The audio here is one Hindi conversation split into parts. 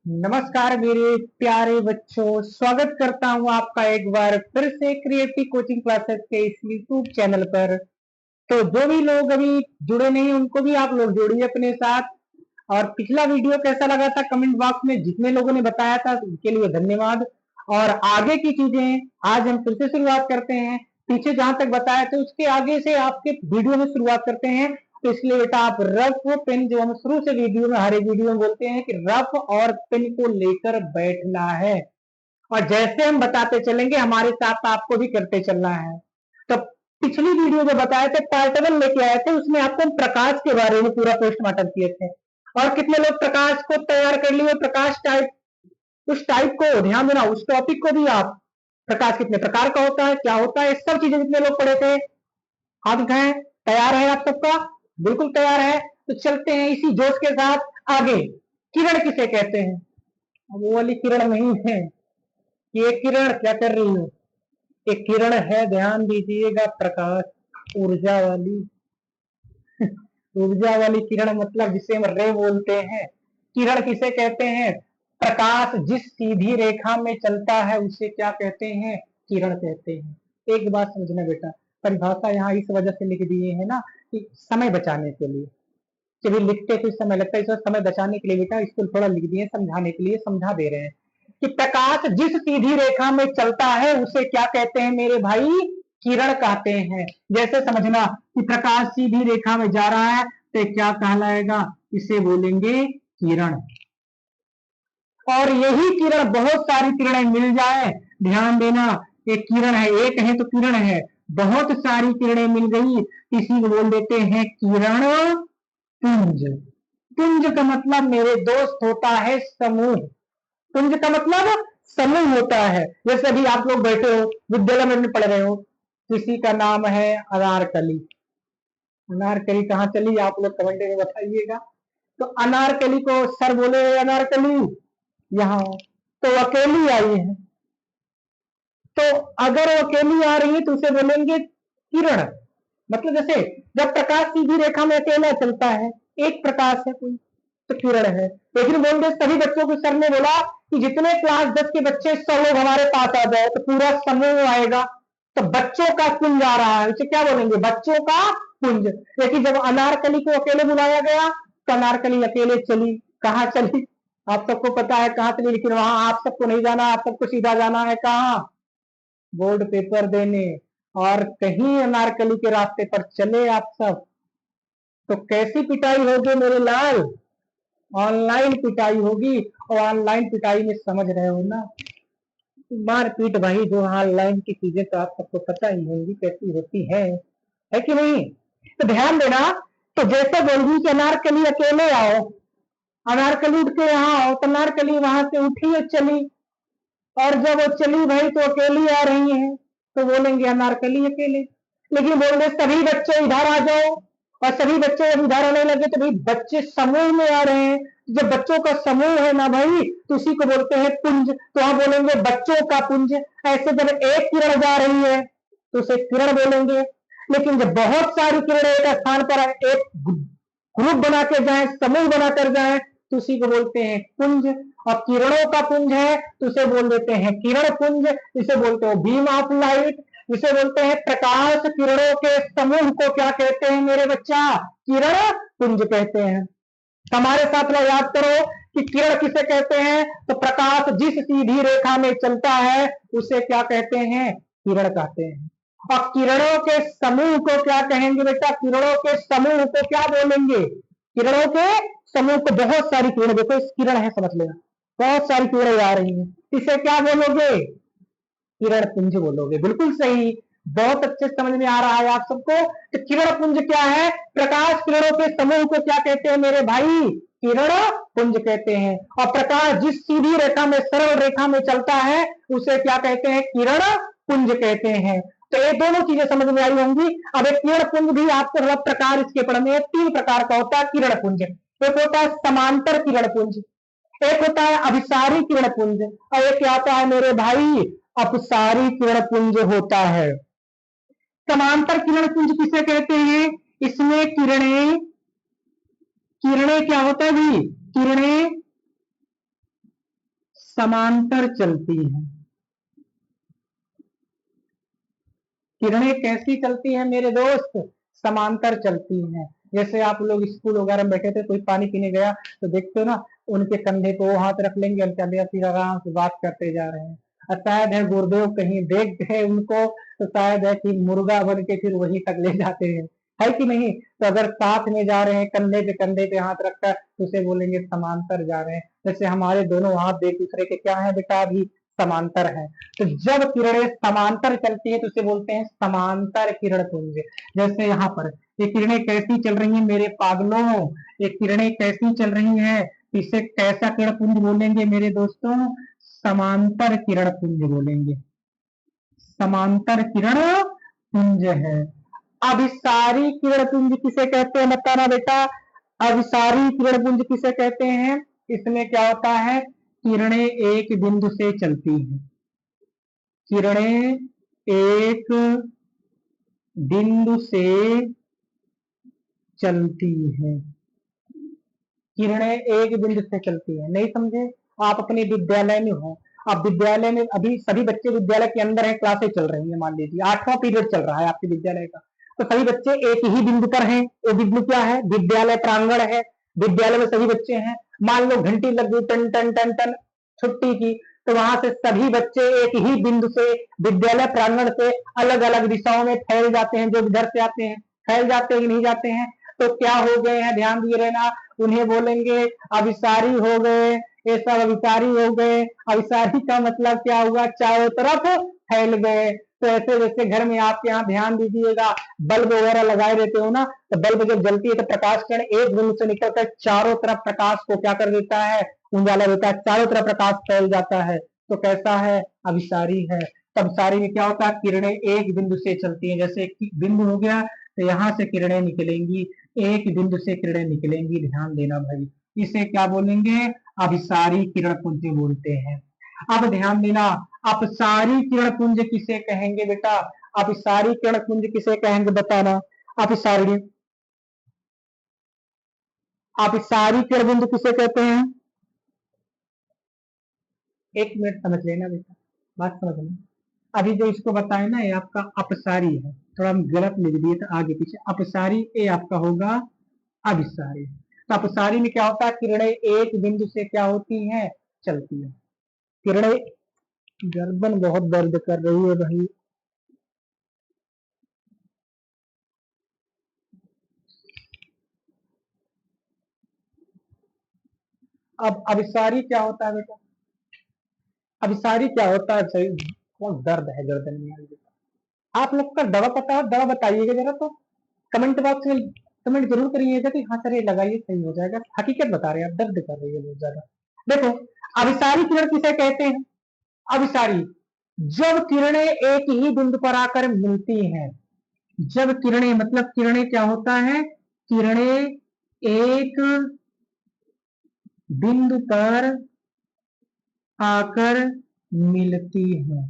नमस्कार मेरे प्यारे बच्चों, स्वागत करता हूं आपका एक बार फिर से क्रिएटिव कोचिंग क्लासेस के इस यूट्यूब चैनल पर। तो जो भी लोग अभी जुड़े नहीं उनको भी आप लोग जोड़िए अपने साथ। और पिछला वीडियो कैसा लगा था कमेंट बॉक्स में जितने लोगों ने बताया था उनके लिए धन्यवाद। और आगे की चीजें आज हम फिर से शुरुआत करते हैं। पीछे जहां तक बताया था उसके आगे से आपके वीडियो में शुरुआत करते हैं। तो इसलिए बेटा आप रफ पेन, जो हम शुरू से वीडियो में हर एक वीडियो में बोलते हैं कि रफ और पेन को लेकर बैठना है। और जैसे हम बताते चलेंगे हमारे साथ आपको भी करते चलना है। तो पिछली वीडियो जो बताए थे पार्ट 1 लेके आए थे, उसमें आपको हम प्रकाश के बारे में पूरा पोस्टमार्टम किए थे। और कितने लोग प्रकाश को तैयार कर लिए, प्रकाश टाइप, उस टाइप को ध्यान देना, उस टॉपिक को भी आप, प्रकाश कितने प्रकार का होता है, क्या होता है, सब चीजें जितने लोग पढ़े थे हाथ उठाएं। तैयार है आप सबका? बिल्कुल तैयार है। तो चलते हैं इसी जोश के साथ आगे। किरण किसे कहते हैं? वो वाली किरण नहीं है। ये किरण क्या कर रही है? एक किरण है, ध्यान दीजिएगा, प्रकाश, ऊर्जा वाली ऊर्जा वाली किरण, मतलब जिसे हम रे बोलते हैं। किरण किसे कहते हैं? प्रकाश जिस सीधी रेखा में चलता है उसे क्या कहते हैं? किरण कहते हैं। एक बात समझना बेटा, परिभाषा यहाँ इस वजह से लिख दिए है ना कि समय बचाने के लिए। जब लिखते कुछ समय लगता है, इस समय बचाने के लिए बेटा इसको थोड़ा लिख दिए, समझाने के लिए समझा दे रहे हैं कि प्रकाश जिस सीधी रेखा में चलता है उसे क्या कहते हैं मेरे भाई? किरण कहते हैं। जैसे समझना कि प्रकाश सीधी रेखा में जा रहा है तो क्या कहलाएगा? इसे बोलेंगे किरण। और यही किरण बहुत सारी किरणें मिल जाए, ध्यान देना, एक किरण है, एक है तो किरण है, बहुत सारी किरणें मिल गई, इसी को बोल देते हैं किरण पुंज। पुंज का मतलब मेरे दोस्त होता है समूह। पुंज का मतलब समूह होता है। जैसे अभी आप लोग बैठे हो, विद्यालय में पढ़ रहे हो, किसी का नाम है अनारकली। अनारकली कहाँ चली आप लोग कमेंट में बताइएगा। तो अनारकली को सर बोले अनारकली यहाँ, तो अकेली आई है। तो अगर वो अकेली आ रही है तो उसे बोलेंगे किरण। मतलब जैसे जब प्रकाश सीधी रेखा में अकेला चलता है, एक प्रकाश है कोई, तो किरण है। लेकिन बोल दे सभी बच्चों को, सर ने बोला कि जितने क्लास 10 के बच्चे 100 लोग हमारे पास आ जाए तो पूरा समूह आएगा, तो बच्चों का कुंज आ रहा है, उसे क्या बोलेंगे? बच्चों का कुंज। लेकिन जब अनारकली को अकेले बुलाया गया तो अनारकली अकेले चली। कहाँ चली? आप सबको पता है कहाँ चली, लेकिन वहां आप सबको नहीं जाना, आप सबको सीधा जाना है कहाँ? बोर्ड पेपर देने। और कहीं अनारकली के रास्ते पर चले आप सब तो कैसी पिटाई होगी मेरे लाल? ऑनलाइन पिटाई होगी। और ऑनलाइन पिटाई में समझ रहे हो ना, मारपीट भाई, जो ऑनलाइन की चीजें तो आप सबको पता ही होंगी कैसी होती है कि नहीं? तो ध्यान देना। तो जैसे बोलगी कि अनारकली अकेले आओ, अनारकली उठ के यहाँ आओ, तो अनारकली वहां से उठी और चली। और जब वो चली भाई तो अकेली आ रही है तो बोलेंगे अनारकली अकेले। लेकिन बोल रहे सभी बच्चे इधर आ जाओ, और सभी बच्चे जब इधर आने लगे तो भाई बच्चे समूह में आ रहे हैं। जब बच्चों का समूह है ना भाई, तो उसी को बोलते हैं पुंज। तो वहां बोलेंगे बच्चों का पुंज। ऐसे जब एक किरण जा रही है तो उसे किरण बोलेंगे। लेकिन जब बहुत सारी किरण एक स्थान पर एक ग्रुप बना के जाए, समूह बनाकर जाए, तो उसी को बोलते हैं पुंज। और किरणों का पुंज है तो उसे बोल देते हैं किरण पुंज। इसे बोलते हैं बीम ऑफ लाइट। इसे बोलते हैं प्रकाश किरणों के समूह को क्या कहते हैं मेरे बच्चा? किरण पुंज कहते हैं। हमारे साथ में याद करो कि किरण किसे कहते हैं? तो प्रकाश जिस सीधी रेखा में चलता है उसे क्या कहते हैं? किरण कहते हैं। और किरणों के समूह को क्या कहेंगे बेटा? किरणों के समूह को क्या बोलेंगे? किरणों के समूह को, बहुत सारी किरण, देखो इस किरण है समझ लेना, बहुत सारी किरणें आ रही हैं, इसे क्या बोलोगे? किरण पुंज बोलोगे। बिल्कुल सही, बहुत अच्छे समझ में आ रहा है आप सबको। तो किरण पुंज क्या है? प्रकाश किरणों के समूह को क्या कहते हैं मेरे भाई? किरण पुंज कहते हैं। और प्रकाश जिस सीधी रेखा में, सरल रेखा में चलता है उसे क्या कहते हैं? किरण पुंज कहते हैं। तो ये दोनों चीजें समझ में आई होंगी। अब एक किरण पुंज भी आपको प्रकार इसके पढ़ने में 3 प्रकार का होता है किरण पुंज। एक होता है समांतर किरण पुंज, एक होता है अभिसारी किरण पुंज, और एक क्या होता है मेरे भाई? अपसारी किरण पुंज होता है। समांतर किरण पुंज किसे कहते हैं? इसमें किरणें, किरणें क्या होता है भाई? किरणें समांतर चलती हैं। किरणें कैसी चलती हैं मेरे दोस्त? समांतर चलती हैं। जैसे आप लोग स्कूल वगैरह में बैठे थे, कोई पानी पीने गया तो देखते हो ना, उनके कंधे पे वो हाथ रख लेंगे और चले फिर आराम से बात करते जा रहे हैं। और शायद है गुरुदेव कहीं देख गए उनको, तो शायद है कि मुर्गा बन के फिर वहीं तक ले जाते हैं, है कि नहीं? तो अगर साथ में जा रहे हैं, कंधे पे हाथ रखकर, तो उसे बोलेंगे समांतर जा रहे हैं। जैसे हमारे दोनों हाथ एक दूसरे के क्या है बेटा? अभी समांतर है। तो जब किरणें समांतर चलती है तो उसे बोलते हैं समांतर किरण पुंज। जैसे यहाँ पर ये किरणें कैसी चल रही हैं मेरे पागलों? ये किरणें कैसी चल रही हैं? इसे कैसा किरण पुंज बोलेंगे मेरे दोस्तों? समांतर किरण पुंज बोलेंगे। समांतर किरण पुंज है। अभिसारी किरण पुंज किसे कहते हैं बताना बेटा? अभिसारी किरण पुंज किसे कहते हैं? इसमें क्या होता है? किरणें एक बिंदु से चलती हैं। किरणें एक बिंदु से चलती है। किरणें एक बिंदु से चलती है। नहीं समझे? आप अपने विद्यालय में हो, आप विद्यालय में, अभी सभी बच्चे विद्यालय के अंदर है, क्लासेस चल रही है, मान लीजिए 8वां पीरियड चल रहा है आपके विद्यालय का, तो सभी बच्चे एक ही बिंदु पर हैं। वो बिंदु क्या है? विद्यालय प्रांगण है। विद्यालय में सभी बच्चे हैं। मान लो घंटी लग गई, टन टन टन टन, छुट्टी की, तो वहां से सभी बच्चे एक ही बिंदु से, विद्यालय प्रांगण से अलग अलग दिशाओं में फैल जाते हैं। जो इधर से आते हैं फैल जाते हैं कि नहीं जाते हैं? तो क्या हो गए हैं, ध्यान दिए रहना, उन्हें बोलेंगे अभिसारी हो गए। ये सब अभिसारी हो गए। अभिसारी का मतलब क्या हुआ? चारों तरफ फैल गए। तो ऐसे जैसे घर में आपके यहाँ ध्यान दीजिएगा, बल्ब वगैरह लगाए रहते हो ना, तो बल्ब जब जलती है तो प्रकाश किरण एक बिंदु से निकलकर चारों तरफ प्रकाश को क्या कर देता है? उजाला देता है, चारों तरफ प्रकाश फैल जाता है। तो कैसा है? अभिसारी है। तब सारी में क्या होता है? किरणें एक बिंदु से चलती हैं। जैसे बिंदु हो गया तो यहां से किरणें निकलेंगी, एक बिंदु से किरणें निकलेंगी, ध्यान देना भाई। इसे क्या बोलेंगे? अभिसारी किरण पुंज बोलते हैं। अब ध्यान देना, अपसारी किरण पुंज किसे कहेंगे बेटा? अपसारी किरण पुंज किसे कहेंगे बताना? अपसारी अपसारी किरण पुंज किसे कहते हैं? एक मिनट समझ लेना बेटा, बात समझ लेना। अभी जो इसको बताए ना, ये आपका अपसारी है, थोड़ा हम गलत लिख दिए थे आगे पीछे। अपसारी ये आपका होगा अभिसारी। तो अपसारी में क्या होता है? किरणें एक बिंदु से क्या होती हैं? चलती है। किरणें, गर्दन बहुत दर्द कर रही है भाई। अब अभिसारी क्या होता है बेटा? अभिसारी क्या होता है? सही, बहुत दर्द है गर्दन में आज बेटा। आप लोग का दवा पता है? दवा बताइएगा जरा तो, कमेंट बॉक्स में कमेंट जरूर करिएगा कि हाँ सर ये लगाइए सही हो जाएगा। हकीकत बता रहे हैं, आप दर्द कर रही है बहुत ज्यादा। देखो, अभिसारी किरण किसे कहते हैं? अभिसारी, जब किरणें एक ही बिंदु पर आकर मिलती हैं। जब किरणें, मतलब किरणें क्या होता है? किरणें एक बिंदु पर आकर मिलती हैं।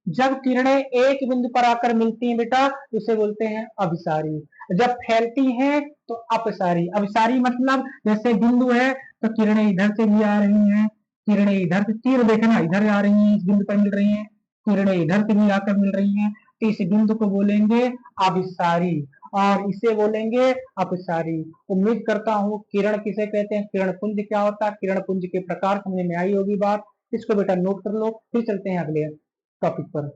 जब किरणें एक बिंदु पर आकर मिलती हैं बेटा, उसे बोलते हैं अभिसारी। जब फैलती हैं तो अपसारी। अभिसारी मतलब जैसे बिंदु है तो किरणें इधर से भी आ रही हैं, किरणें इधर से, तीर देखना, इधर आ रही हैं, इस बिंदु पर मिल रही हैं, किरणें इधर से भी आकर मिल रही हैं, तो इस बिंदु को बोलेंगे अभिसारी और इसे बोलेंगे अपसारी। उम्मीद करता हूँ किरण किसे कहते हैं, किरण पुंज क्या होता है, किरण पुंज के प्रकार समझ में आई होगी बात। इसको बेटा नोट कर लो, फिर चलते हैं अगले टॉपिक पर।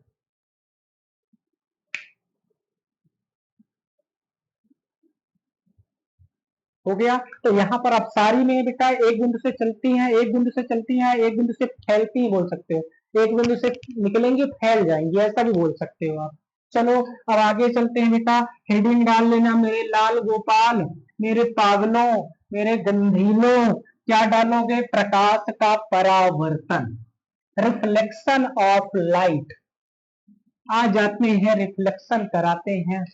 हो गया? तो यहाँ पर आप सारी में बेटा एक बिंदु से चलती हैं, एक बिंदु से चलती हैं, एक बिंदु से फैलती हैं बोल सकते हो, एक बिंदु से निकलेंगी फैल जाएंगी, ऐसा भी बोल सकते हो आप। चलो अब आगे चलते हैं बेटा। हेडिंग डाल लेना मेरे लाल गोपाल, मेरे पागलों, मेरे गंधीलों। क्या डालोगे? प्रकाश का परावर्तन, रिफ्लेक्शन ऑफ लाइट। आ जाते हैं, रिफ्लेक्शन कराते हैं,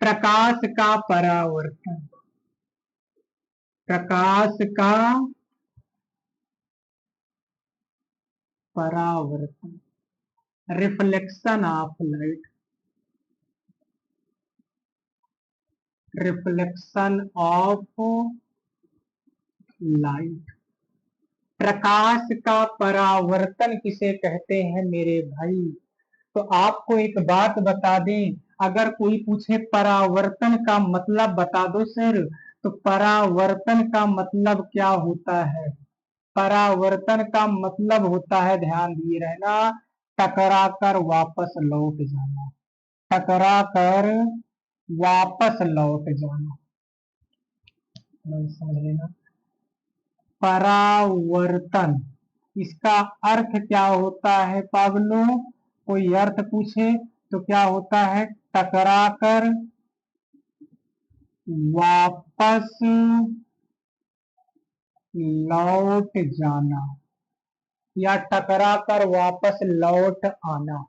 प्रकाश का परावर्तन, प्रकाश का परावर्तन, reflection of light, reflection of light. प्रकाश का परावर्तन किसे कहते हैं मेरे भाई? तो आपको एक बात बता दें, अगर कोई पूछे परावर्तन का मतलब बता दो सर, तो परावर्तन का मतलब क्या होता है? परावर्तन का मतलब होता है, ध्यान दिए रहना, टकरा कर वापस लौट जाना। टकरा कर वापस लौट जाना, समझ लेना। परावर्तन, इसका अर्थ क्या होता है पागलों? कोई अर्थ पूछे तो क्या होता है? टकरा कर वापस लौट जाना या टकरा कर वापस लौट आना।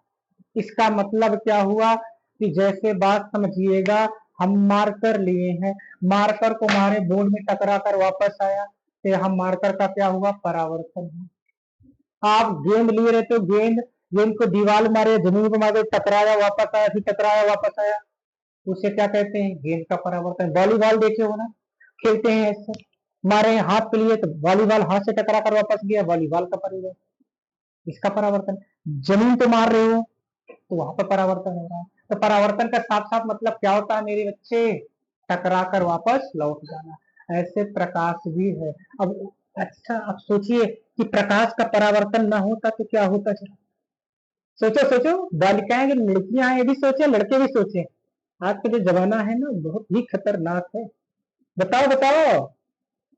इसका मतलब क्या हुआ कि जैसे बात समझिएगा, हम मार्कर लिए हैं, मार्कर को मारे, बोर्ड में टकरा कर वापस आया, तो हम मार्कर का क्या हुआ? परावर्तन हुआ। आप गेंद लिए रहते हो, गेंद गेंद को दीवार मारे, जमीन को मारे, टकराया वापस आया, फिर टकराया वापस आया, उसे क्या कहते हैं? गेंद का परावर्तन। वॉलीबॉल देखे हो ना, खेलते हैं ऐसे, मारे हाथ पे लिए तो वॉलीबॉल हाथ से टकरा कर वापस गया, वॉलीबॉल का परिवर्तन, इसका परावर्तन। जमीन पे मार रहे हो तो वहां पर परावर्तन हो रहा है। तो परावर्तन का साफ साफ मतलब क्या होता है मेरे बच्चे? टकरा कर वापस लौट जाना। ऐसे प्रकाश भी है। अब अच्छा, अब सोचिए कि प्रकाश का परावर्तन ना होता तो क्या होता? सोचो सोचो, बालिकाएं, लड़कियां ये भी सोचे, लड़के भी सोचे। आज का जो जमाना है ना, बहुत ही खतरनाक है। बताओ बताओ,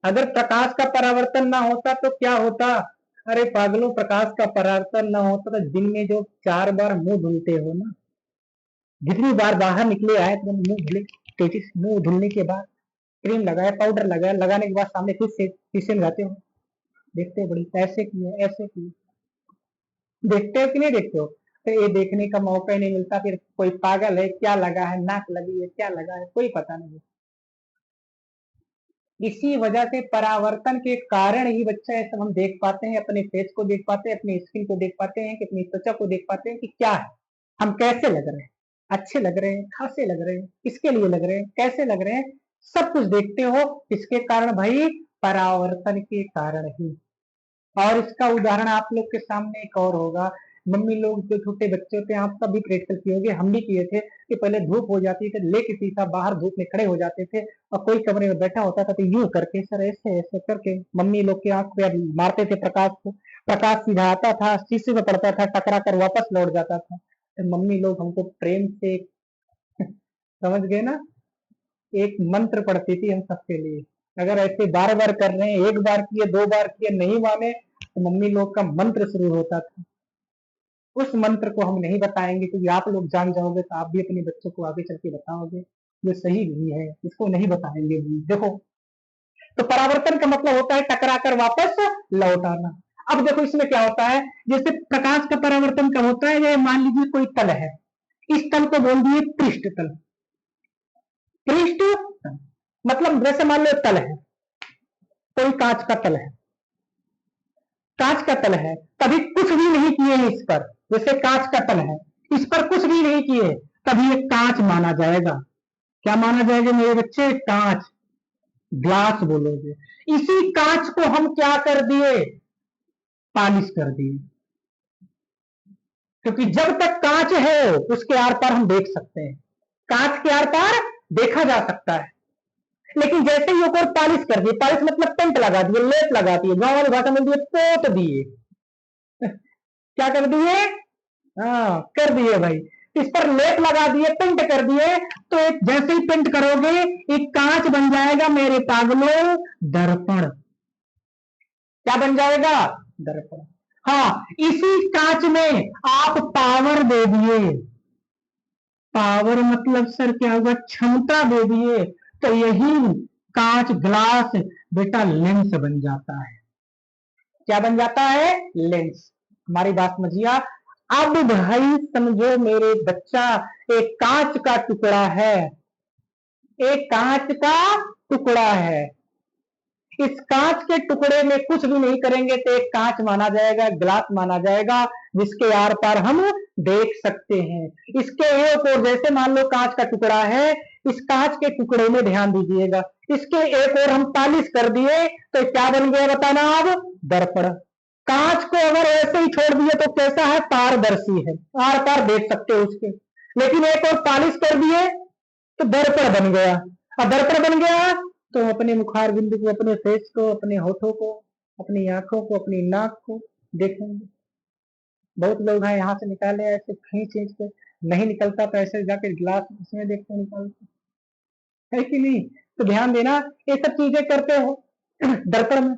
अगर प्रकाश का परावर्तन ना होता तो क्या होता? अरे पागलों, प्रकाश का परावर्तन ना होता तो दिन में जो 4 बार मुंह धुलते हो ना, जितनी बार बाहर निकले आए तो मुंह धुले, तेजी से मुंह धुलने के बाद क्रीम लगाया, पाउडर लगाया, लगाने के बाद सामने खुद से शीशे में जाते हो, देखते हो बड़ी ऐसे किए ऐसे किए, देखते हो कि नहीं देखते हो? तो ये देखने का मौका ही नहीं मिलता, फिर कोई पागल है, क्या लगा है, नाक लगी है, क्या लगा है, कोई पता नहीं। इसी वजह से परावर्तन के कारण ही बच्चा ये सब हम देख पाते हैं, अपने फेस को देख पाते हैं, अपनी स्किन को देख पाते हैं, कि अपनी त्वचा को देख पाते हैं कि क्या है, हम कैसे लग रहे हैं, अच्छे लग रहे हैं, खासे लग रहे हैं, किसके लिए लग रहे हैं, कैसे लग रहे हैं, सब कुछ देखते हो। इसके कारण भाई, परावर्तन के कारण ही। और इसका उदाहरण आप लोग के सामने एक और होगा। मम्मी लोग जो छोटे बच्चे होते हैं, आप सब भी प्रैक्टिकल किए होंगे, हम भी किए थे, कि पहले धूप हो जाती थी, लेके शीशा बाहर धूप में खड़े हो जाते थे, और कोई कमरे में बैठा होता था तो यूं करके सर ऐसे ऐसे करके मम्मी लोग के आंख पे मारते थे प्रकाश को, प्रकाश सीधा आता था, शीशे में पड़ता था, टकरा कर वापस लौट जाता था। तो मम्मी लोग हमको प्रेम से समझ गए ना, एक मंत्र पढ़ती थी हम सबके लिए। अगर ऐसे बार बार कर रहे हैं, एक बार किए, 2 बार किए, नहीं माने, तो मम्मी लोग का मंत्र शुरू होता था। उस मंत्र को हम नहीं बताएंगे, क्योंकि आप लोग जान जाओगे तो आप भी अपने बच्चों को आगे चल के बताओगे, ये सही नहीं है, इसको नहीं बताएंगे। देखो, तो परावर्तन का मतलब होता है टकरा कर वापस लौट आना। अब देखो इसमें क्या होता है, जैसे प्रकाश का परावर्तन कब होता है? मान लीजिए कोई तल है, इस तल को बोल दिए पृष्ठ तल। पृष्ठ मतलब जैसे मान लो तल है, कोई कांच का तल है, कांच का तल है, कभी कुछ भी नहीं किए हैं इस पर, जैसे कांच का तल है, इस पर कुछ भी नहीं किए, तभी ये कांच माना जाएगा। क्या माना जाएगा मेरे बच्चे? कांच, ग्लास बोलोगे। इसी कांच को हम क्या कर दिए? पॉलिश कर दिए, क्योंकि जब तक कांच है उसके आर पार हम देख सकते हैं, कांच के आर पार देखा जा सकता है। लेकिन जैसे ही ऊपर पॉलिश कर दिए, पॉलिश मतलब पेंट लगा दिए, लेप लगा दिए, गांव वाली भाषा में दिए पोत दिए, क्या कर दिए? हाँ, कर दिए भाई, इस पर लेप लगा दिए, पेंट कर दिए, तो जैसे ही पेंट करोगे एक कांच बन जाएगा मेरे पागलों, दर्पण। क्या बन जाएगा? दर्पण। हाँ, इसी कांच में आप पावर दे दिए, पावर मतलब सर क्या हुआ? क्षमता दे दिए, तो यही कांच, ग्लास बेटा लेंस बन जाता है। क्या बन जाता है? लेंस। हमारी बात समझिए। अब भाई समझो मेरे बच्चा, एक कांच का टुकड़ा है, एक कांच का टुकड़ा है, इस कांच के टुकड़े में कुछ भी नहीं करेंगे तो एक कांच माना जाएगा, ग्लास माना जाएगा, जिसके आर पार हम देख सकते हैं। इसके एक और, जैसे मान लो कांच का टुकड़ा है, इस कांच के टुकड़े में ध्यान दीजिएगा, इसके एक और हम पॉलिश कर दिए तो क्या बन गया बताना? अब दर्पण। कांच को अगर ऐसे ही छोड़ दिए तो कैसा है, पारदर्शी है, आर पार देख सकते हो उसके। लेकिन एक और पॉलिश कर दिए तो दर्पण बन गया। अब दर्पण बन गया तो अपने मुखार बिंदु को, अपने फेस को, अपने होठों को, अपनी आंखों को, अपनी नाक को देखेंगे। बहुत लोग हैं यहाँ से निकाले ऐसे खींच खींच के, नहीं निकलता तो ऐसे जाकर गिलास उसमें देखते निकालते, है कि नहीं। तो ध्यान देना, ये सब चीजें करते हो दर्पण में।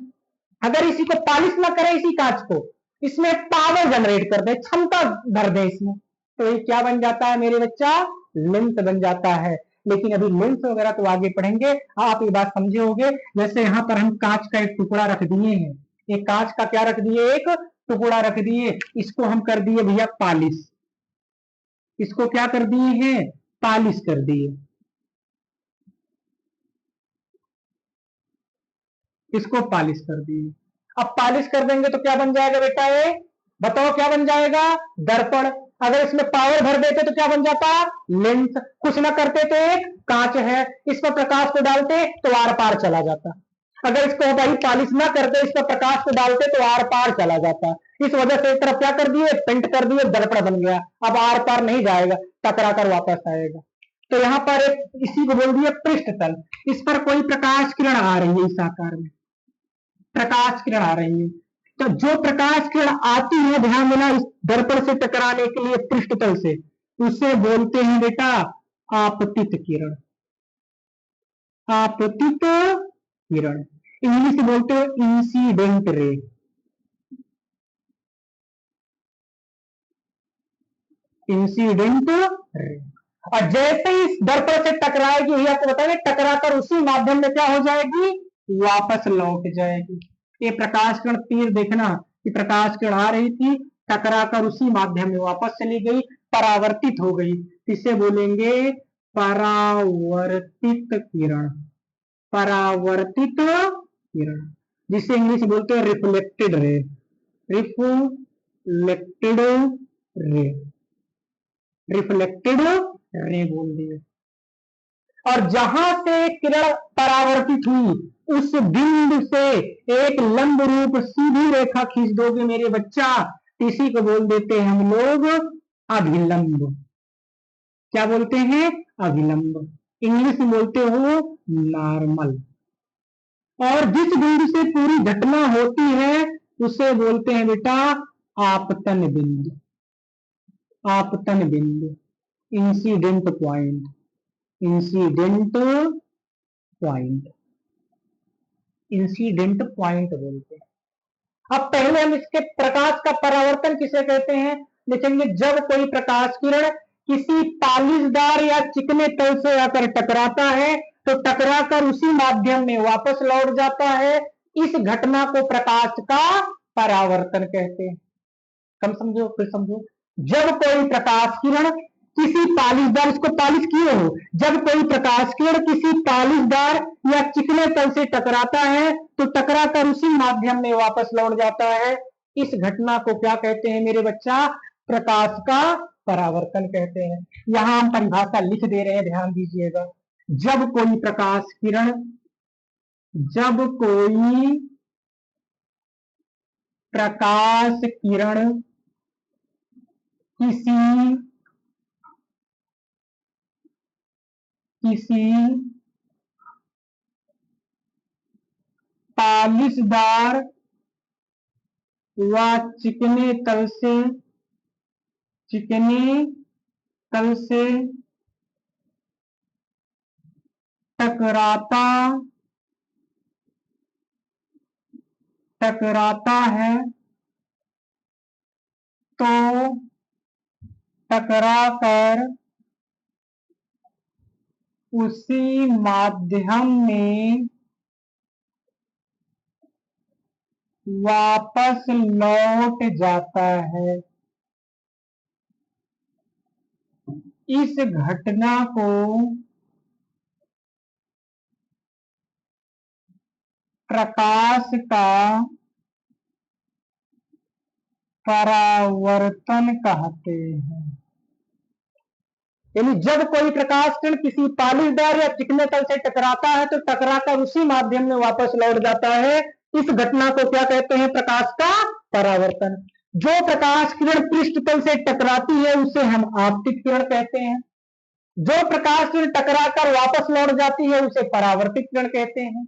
अगर इसी को पॉलिश ना करे, इसी कांच को, इसमें पावर जनरेट कर दे, क्षमता भर दे इसमें, तो ये क्या बन जाता है मेरे बच्चा, लेंस बन जाता है। लेकिन अभी लेंस वगैरह तो आगे पढ़ेंगे, आप ये बात समझे होंगे। जैसे यहाँ पर हम कांच का एक टुकड़ा रख दिए हैं, ये कांच का क्या रख दिए, एक टुकड़ा रख दिए, इसको हम कर दिए भैया पॉलिश, इसको क्या कर दिए हैं, पॉलिश कर दिए, इसको पॉलिश कर दिए। अब पॉलिश कर देंगे तो क्या बन जाएगा बेटा, ये बताओ क्या बन जाएगा, दर्पण। अगर इसमें पावर भर देते तो क्या बन जाता, लेंस। कुछ ना करते तो एक कांच है, इस पर प्रकाश को डालते तो आर पार चला जाता। अगर इसको भाई पॉलिश ना करते, इस पर प्रकाश को डालते तो आर पार चला जाता। इस वजह से एक तरफ क्या कर दिए, पेंट कर दिए, दर्पण बन गया। अब आर पार नहीं जाएगा, टकरा कर वापस आएगा। तो यहाँ पर एक इसी को बोल दिया पृष्ठ तल, इस पर कोई प्रकाश किरण आ रही है, इस आकार में प्रकाश किरण आ रही है। तो जो प्रकाश किरण आती है, ध्यान देना, इस दर्पण से टकराने के लिए पृष्ठ तल से, उसे बोलते हैं बेटा आपतित किरण। आपतित किरण इंग्लिश में बोलते हैं इंसिडेंट रे। Incident ray. और जैसे ही इस दर्पण से टकराएगी, ये आपको बताएंगे, टकराकर उसी माध्यम में क्या हो जाएगी, वापस लौट जाएगी। ये प्रकाश किरण तीर देखना कि प्रकाश किरण आ रही थी, टकराकर उसी माध्यम में वापस चली गई, परावर्तित हो गई। इसे बोलेंगे परावर्तित किरण। परावर्तित किरण, जिसे इंग्लिश बोलते हैं reflected ray. Reflected ray, reflected ray बोल दिए। और जहां से किरण परावर्तित हुई, उस बिंदु से एक लंब रूप सीधी रेखा खींच दोगे मेरे बच्चा, इसी को बोल देते हैं हम लोग अभिलंब। क्या बोलते हैं, अभिलंब। इंग्लिश में बोलते हो नॉर्मल। और जिस बिंदु से पूरी घटना होती है उसे बोलते हैं बेटा आपतन बिंदु। आपतन बिंदु, incident point, incident point, incident point बोलते हैं। अब पहले हम इसके प्रकाश का परावर्तन किसे कहते हैं लिखेंगे, जब कोई प्रकाश किरण किसी पालिशदार या चिकने तल से आकर टकराता है तो टकराकर उसी माध्यम में वापस लौट जाता है। इस घटना को प्रकाश का परावर्तन कहते हैं। कम समझो फिर समझो। जब कोई प्रकाश किरण किसी पालिशदार, इसको पालिश किए हो, जब कोई प्रकाश किरण किसी पालिशदार या चिकने तल से टकराता है तो टकराकर उसी माध्यम में वापस लौट जाता है। इस घटना को क्या कहते हैं मेरे बच्चा, प्रकाश का परावर्तन कहते हैं। यहां हम परिभाषा लिख दे रहे हैं, ध्यान दीजिएगा। जब कोई प्रकाश किरण, जब कोई प्रकाश किरण किसी पालिशदार व चिकने तल से, चिकने तल से टकराता टकराता है तो टकराकर उसी माध्यम में वापस लौट जाता है। इस घटना को प्रकाश का परावर्तन कहते हैं। यानी जब कोई प्रकाश किरण किसी पालिशदार या चिकने तल से टकराता है तो टकराकर उसी माध्यम में वापस लौट जाता है, इस घटना को क्या कहते हैं? प्रकाश का परावर्तन। जो प्रकाश किरण पृष्ठ तल से टकराती है उसे हम आपतित किरण कहते हैं। जो प्रकाश किरण टकराकर वापस लौट जाती है उसे परावर्तित किरण कहते हैं।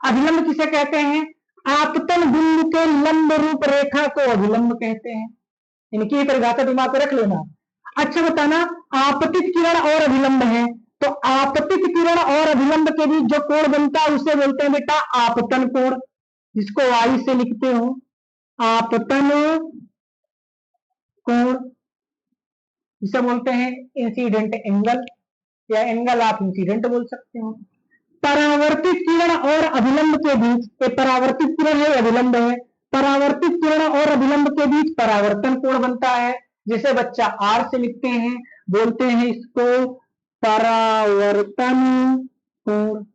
अभिलंब किसे कहते हैं? आपतन बिंदु के लंब रूप रेखा को अभिलंब कहते हैं। इनकी परिभाषा दिमाग में रख लेना। अच्छा बताना, आपतित किरण और अभिलंब है, तो आपतित किरण और अभिलंब के बीच जो कोण बनता है उसे बोलते हैं बेटा आपतन कोण, जिसको वाई से लिखते हो आपतन कोण। इसे बोलते हैं इंसिडेंट एंगल, या एंगल आप इंसिडेंट बोल सकते हो। परावर्तित किरण और अभिलंब के बीच, परावर्तित किरण है अभिलंब है, परावर्तित किरण और अभिलंब के बीच परावर्तन कोण बनता है, जिसे बच्चा आर से लिखते हैं, बोलते हैं इसको परावर्तन कोण,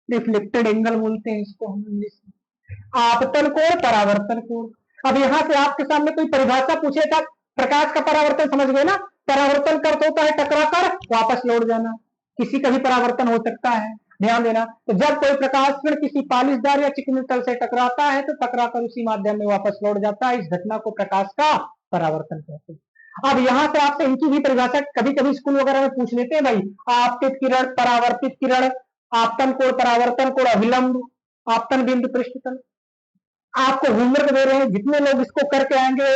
रिफ्लेक्टेड एंगल बोलते हैं इसको हम इंग्लिश में। आपतन कोण, परावर्तन कोण। अब यहां से आपके सामने कोई परिभाषा पूछेगा, प्रकाश का परावर्तन समझ गए ना? परावर्तन का अर्थ होता है टकराकर वापस लौट जाना, किसी का भी परावर्तन हो सकता है, ध्यान देना। तो जब कोई प्रकाश किरण किसी पालिशदार या चिकनी तल से टकराता है तो टकराकर उसी माध्यम में वापस लौट जाता है, इस घटना को प्रकाश का परावर्तन कहते हैं। अब यहां से आपसे इनकी भी परिभाषा कभी कभी स्कूल वगैरह में पूछ लेते हैं भाई, आपतित किरण, परावर्तित किरण, आपतन कोण, परावर्तन कोण, अभिलंब, आपतन बिंदु पृष्ठ तल। आपको होमवर्क दे रहे हैं, जितने लोग इसको करके आएंगे,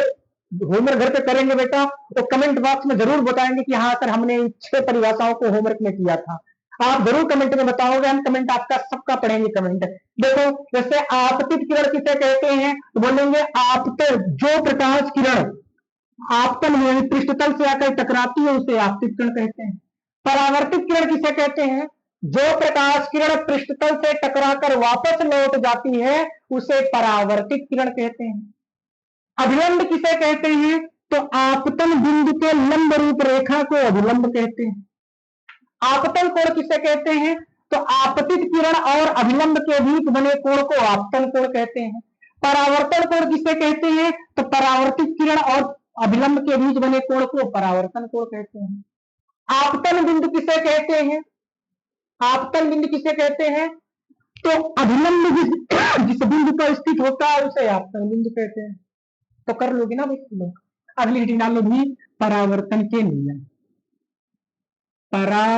होमवर्क घर पे करेंगे बेटा, तो कमेंट बॉक्स में जरूर बताएंगे कि हाँ सर हमने इन 6 परिभाषाओं को होमवर्क में किया था। आप जरूर कमेंट में बताओगे, हम कमेंट आपका सबका पढ़ेंगे कमेंट। देखो जैसे आपतित किरण किसे कहते हैं, तो बोलेंगे आपतन, जो प्रकाश किरण आपतन पृष्ठ तल से आकर टकराती है उसे आपतित किरण कहते हैं। परावर्तित किरण किसे कहते हैं? जो प्रकाश किरण पृष्ठतल से टकराकर वापस लौट जाती है उसे परावर्तित किरण कहते हैं। अभिलंब किसे कहते हैं? तो आपतन बिंदु के लंब रूप रेखा को अभिलंब कहते हैं। आपतन कोण किसे कहते हैं? तो आपतित किरण और अभिलंब के बीच बने कोण को आपतन कोण कहते हैं। परावर्तन कोण किसे कहते हैं? तो परावर्तित किरण और अभिलंब के बीच बने कोण को परावर्तन कोण कहते हैं। आपतन बिंदु किसे कहते हैं? आपतन बिंदु किसे कहते हैं? तो अभिलंब जिस बिंदु पर स्थित होता है उसे आपतन बिंदु कहते हैं। तो कर लोगे ना भाई लोग? अगली हेडिंग डाल लो भी, परावर्तन के नियम। परावर्तन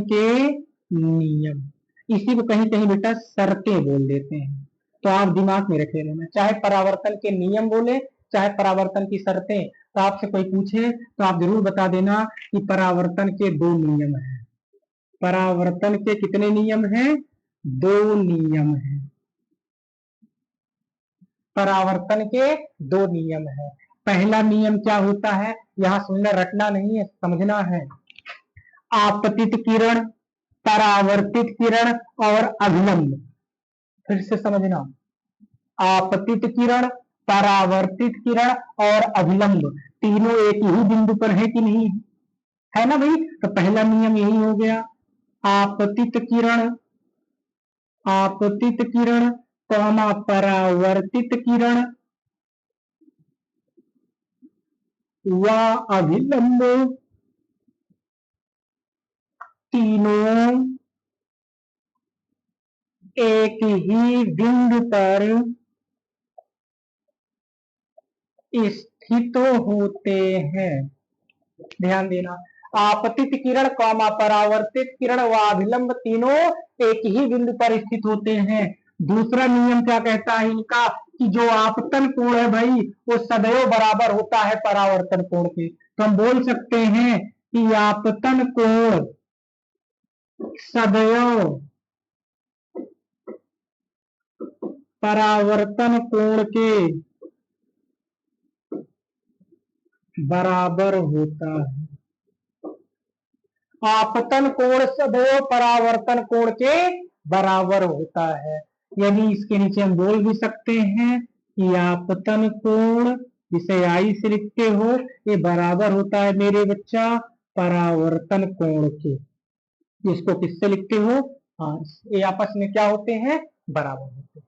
के नियम, इसी को कहीं कहीं बेटा शर्तें बोल देते हैं, तो आप दिमाग में रखे रहना। चाहे परावर्तन के नियम बोले, चाहे परावर्तन की शर्तें, तो आपसे कोई पूछे तो आप जरूर बता देना कि परावर्तन के 2 नियम हैं। परावर्तन के कितने नियम हैं? 2 नियम हैं। परावर्तन के 2 नियम है। पहला नियम क्या होता है, यहां सुनना रटना नहीं है, समझना है। आपतित किरण, परावर्तित किरण और अभिलंब, फिर से समझना, आपतित किरण, परावर्तित किरण और अभिलंब तीनों एक ही बिंदु पर है कि नहीं है ना भाई? तो पहला नियम यही हो गया, आपतित किरण, आपतित किरण कॉमा परावर्तित किरण व अभिलंब तीनों एक ही बिंदु पर स्थित होते हैं। ध्यान देना, आपतित किरण कॉमा परावर्तित किरण व अभिलंब तीनों एक ही बिंदु पर स्थित होते हैं। दूसरा नियम क्या कहता है इनका, कि जो आपतन कोण है भाई वो सदैव बराबर होता है परावर्तन कोण के। तो हम बोल सकते हैं कि आपतन कोण सदैव परावर्तन कोण के बराबर होता है। आपतन कोण सदैव परावर्तन कोण के बराबर होता है। यानी इसके नीचे हम बोल भी सकते हैं कि आपतन कोण, जिसे आई से लिखते हो, ये बराबर होता है मेरे बच्चा परावर्तन कोण के। इसको किससे लिखते हो? हाँ, ये आपस में क्या होते हैं? बराबर होते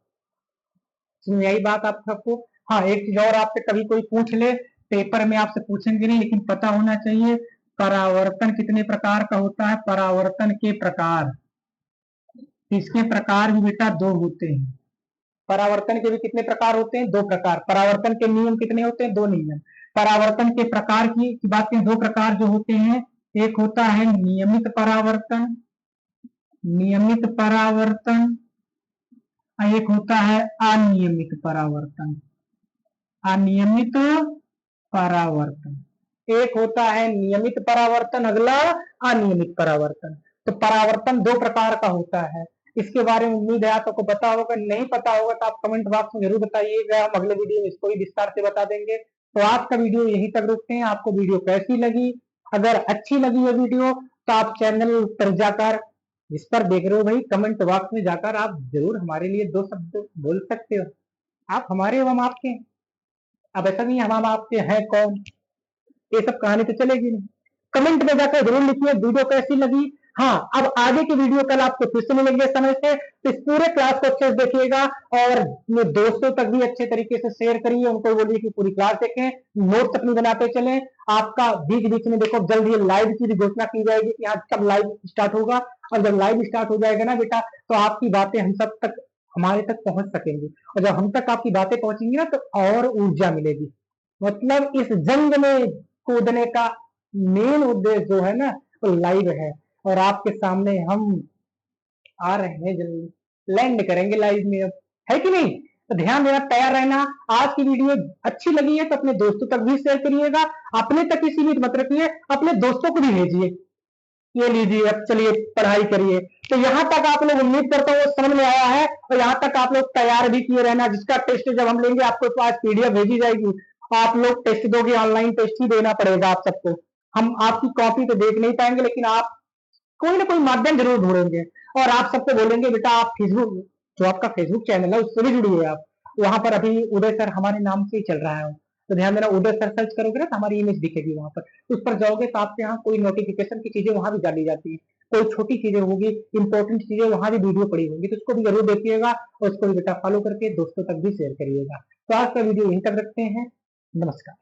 हैं। यही बात आप सबको। हाँ, एक चीज और आपसे कभी कोई पूछ ले, पेपर में आपसे पूछेंगे नहीं लेकिन पता होना चाहिए, परावर्तन कितने प्रकार का होता है? परावर्तन के प्रकार, इसके प्रकार भी बेटा दो होते हैं। परावर्तन के भी कितने प्रकार होते हैं? दो प्रकार। परावर्तन के नियम कितने होते हैं? दो नियम। परावर्तन के प्रकार की बात करें, दो प्रकार जो होते हैं, एक होता है नियमित परावर्तन, नियमित परावर्तन, और एक होता है अनियमित परावर्तन, अनियमित परावर्तन। एक होता है नियमित परावर्तन, अगला अनियमित परावर्तन। तो परावर्तन दो प्रकार का होता है। इसके बारे में उम्मीद है आप सबको पता होगा, नहीं पता होगा तो आप कमेंट बॉक्स में जरूर बताइएगा, हम अगले वीडियो में इसको भी विस्तार से बता देंगे। तो आज का वीडियो यहीं तक रुकते हैं। आपको वीडियो कैसी लगी? अगर अच्छी लगी ये वीडियो तो आप चैनल पर जाकर, जिस पर देख रहे हो भाई, कमेंट बॉक्स में जाकर आप जरूर हमारे लिए दो शब्द बोल सकते हो। आप हमारे हो, हम आपके हैं। अब ऐसा नहीं हम आपके हैं कौन, ये सब कहानी तो चलेगी नहीं। कमेंट में जाकर जरूर लिखिए वीडियो कैसी लगी। हाँ, अब आगे की वीडियो कल आपको फिर से मिलेंगे समय से, तो इस पूरे क्लास को अच्छे से देखिएगा और अपने दोस्तों तक भी अच्छे तरीके से शेयर करिए, उनको बोलिए कि पूरी क्लास देखें, नोट्स अपनी बनाते चलें। आपका बीच बीच में देखो जल्द ही लाइव की भी घोषणा की जाएगी कि आज कब लाइव स्टार्ट होगा, और जब लाइव स्टार्ट हो जाएगा ना बेटा, तो आपकी बातें हम सब तक, हमारे तक पहुंच सकेंगी, और जब हम तक आपकी बातें पहुंचेंगी ना तो और ऊर्जा मिलेगी। मतलब इस जंग में कूदने का मेन उद्देश्य जो है ना, वो लाइव है, और आपके सामने हम आ रहे हैं, जल्दी लैंड करेंगे लाइव में अब, है कि नहीं? तो ध्यान देना, तैयार रहना। आज की वीडियो अच्छी लगी है तो अपने दोस्तों तक भी शेयर करिएगा, अपने तक ही सीमित मत रखिए, अपने दोस्तों को भी भेजिए। ये लीजिए, अब चलिए पढ़ाई करिए। तो यहाँ तक आप लोग, उम्मीद करता हूँ समझ में आया है, और यहाँ तक आप लोग तैयार भी किए रहना। जिसका टेस्ट जब हम लेंगे आपको तो आज पीडीएफ भेजी जाएगी, आप लोग टेस्ट दोगे, ऑनलाइन टेस्ट ही देना पड़ेगा आप सबको। हम आपकी कॉपी तो देख नहीं पाएंगे, लेकिन आप कोई ना कोई माध्यम जरूर ढूंढेंगे, और आप सबको बोलेंगे बेटा आप फेसबुक, जो आपका फेसबुक चैनल है उससे भी जुड़िए आप। वहां पर अभी उदय सर हमारे नाम से ही चल रहा है, तो ध्यान देना, उदय सर सर्च करोगे ना तो हमारी इमेज दिखेगी वहां पर, उस पर जाओगे तो आपके यहाँ कोई नोटिफिकेशन की चीजें वहां भी डाली जाती है, कोई छोटी चीजें होगी, इंपॉर्टेंट चीजें वहां भी वीडियो पड़ी होंगी, तो उसको भी जरूर देखिएगा, और उसको भी बेटा फॉलो करके दोस्तों तक भी शेयर करिएगा। तो आज का वीडियो यहीं तक रखते हैं। नमस्कार।